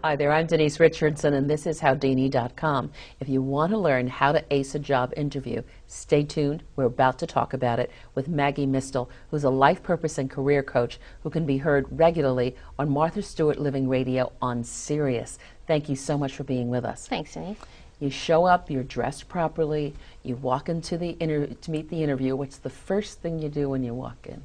Hi there, I'm Denise Richardson, and this is Howdini.com. If you want to learn how to ace a job interview, stay tuned. We're about to talk about it with Maggie Mistel, who's a life purpose and career coach who can be heard regularly on Martha Stewart Living Radio on Sirius. Thank you so much for being with us. Thanks, Denise. You show up, you're dressed properly, you walk into to meet the interview. What's the first thing you do when you walk in?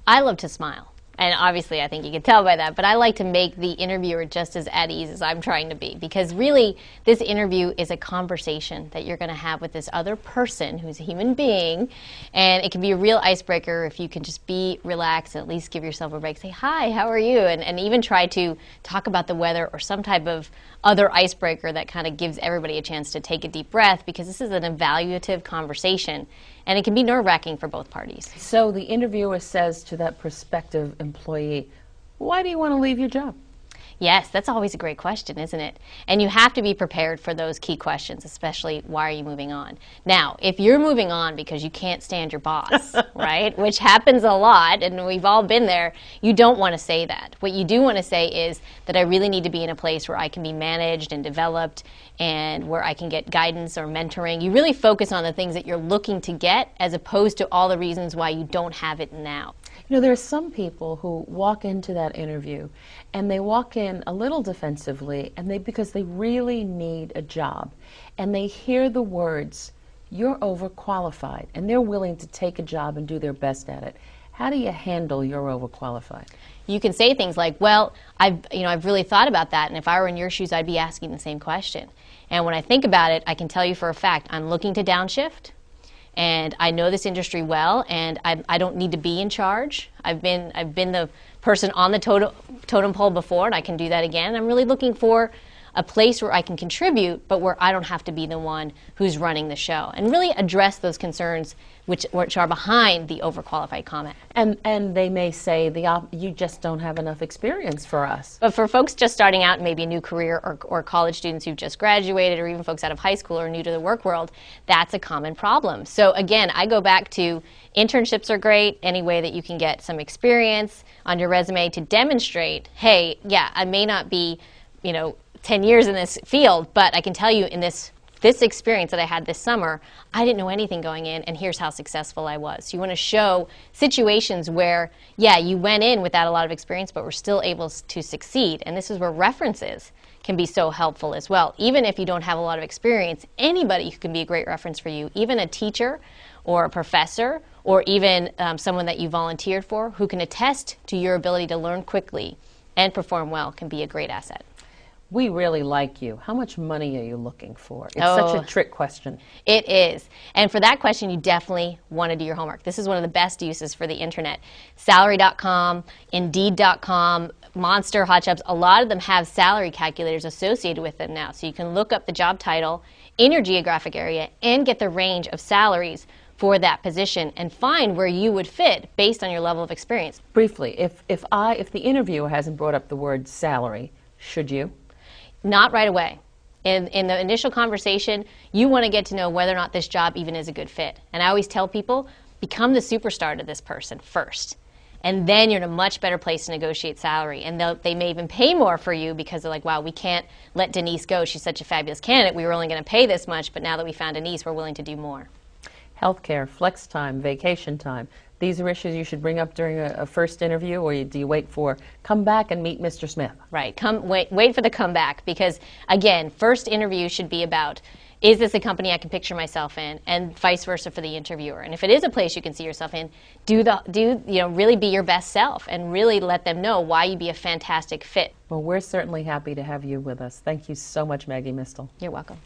I love to smile. And obviously, I think you can tell by that, but I like to make the interviewer just as at ease as I'm trying to be, because really, this interview is a conversation that you're going to have with this other person who's a human being, and it can be a real icebreaker if you can just be relaxed and at least give yourself a break. Say, hi, how are you? And even try to talk about the weather or some type of other icebreaker that kind of gives everybody a chance to take a deep breath, because this is an evaluative conversation. And it can be nerve-wracking for both parties. So the interviewer says to that prospective employee, why do you want to leave your job? Yes, that's always a great question, isn't it? And you have to be prepared for those key questions, especially why are you moving on? Now, if you're moving on because you can't stand your boss, right, which happens a lot, and we've all been there, you don't want to say that. What you do want to say is that I really need to be in a place where I can be managed and developed and where I can get guidance or mentoring. You really focus on the things that you're looking to get as opposed to all the reasons why you don't have it now. You know, there are some people who walk into that interview and they walk in a little defensively and because they really need a job, and they hear the words, you're overqualified, and they're willing to take a job and do their best at it. How do you handle you're overqualified? You can say things like, well, I've really thought about that, and if I were in your shoes, I'd be asking the same question. And when I think about it, I can tell you for a fact, I'm looking to downshift. And I know this industry well, and I don't need to be in charge. I've been the person on the totem pole before, and I can do that again. I'm really looking for a place where I can contribute, but where I don't have to be the one who's running the show, and really address those concerns which are behind the overqualified comment. And they may say, you just don't have enough experience for us. But for folks just starting out, maybe a new career, or college students who've just graduated, or even folks out of high school or new to the work world, that's a common problem. So again, I go back to internships are great, any way that you can get some experience on your resume to demonstrate, hey, yeah, I may not be, 10 years in this field, but I can tell you in this experience that I had this summer, I didn't know anything going in, and here's how successful I was. You want to show situations where, yeah, you went in without a lot of experience, but were still able to succeed. And this is where references can be so helpful as well. Even if you don't have a lot of experience, anybody who can be a great reference for you, even a teacher or a professor, or even someone that you volunteered for who can attest to your ability to learn quickly and perform well, can be a great asset. We really like you. How much money are you looking for? It's such a trick question. It is. And for that question, you definitely want to do your homework. This is one of the best uses for the internet. Salary.com, Indeed.com, Monster, Hot Jobs, a lot of them have salary calculators associated with them now. So you can look up the job title in your geographic area and get the range of salaries for that position and find where you would fit based on your level of experience. Briefly, if the interviewer hasn't brought up the word salary, should you? Not right away. In the initial conversation, you want to get to know whether or not this job even is a good fit. And I always tell people, become the superstar to this person first. And then you're in a much better place to negotiate salary. And they may even pay more for you because they're like, wow, we can't let Denise go. She's such a fabulous candidate. We were only going to pay this much, but now that we found Denise, we're willing to do more. Healthcare, flex time, vacation time. These are issues you should bring up during a first interview, or do you wait for, come back and meet Mr. Smith? Right. Wait for the comeback, because, again, first interview should be about, is this a company I can picture myself in, and vice versa for the interviewer. And if it is a place you can see yourself in, really be your best self and really let them know why you'd be a fantastic fit. Well, we're certainly happy to have you with us. Thank you so much, Maggie Mistel. You're welcome.